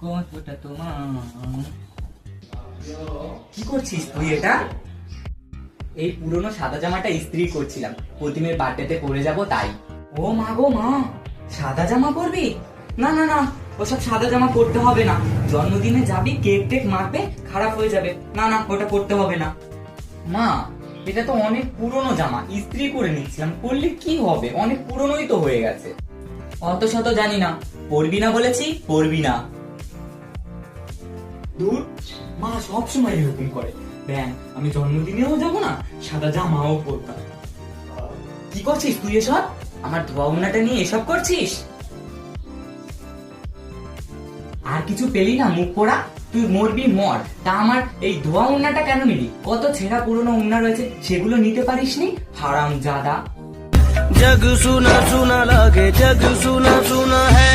কতটা তোমার। কি করছিস তুই এটা? এই পুরনো সাদা জামাটা ইস্ত্রি করছিলাম, প্রতিমের বার্থডেতে পরে যাব তাই। ও মা গো মা, সাদা জামা পরবি? না না না, ওসব সাদা জামা পরতে হবে না। জন্মদিনে যাবি, কেক টেক মারবে, খারাপ হয়ে যাবে। না না, ওটা পরতে হবে না। মা, এটা তো অনেক পুরনো জামা, ইস্ত্রি করে নিচ্ছিলাম, পরলে কি হবে? অনেক পুরনোই তো হয়ে গেছে। অত শত জানি না, পরবি না বলেছি, পরবি না। দূর, মা সবসময় এরকম করে। ব্যাং, আমি জন্মদিনেও যাব না, সাদা জামাও পরতাম। কি করছিস তুই এসব? আমার ধোয়া উন্নাটা নিয়ে এসব করছিস? আর কিছু পেলি না মুখ পোড়া? তুই মরবি মর, তা আমার এই ধোয়া উন্নাটা কেন নিলি? কত ছেঁড়া পুরনো উন্না রয়েছে, সেগুলো নিতে পারিসনি? হারাম জাদা। जग सुना सुना लगे, जग सुना सुना है।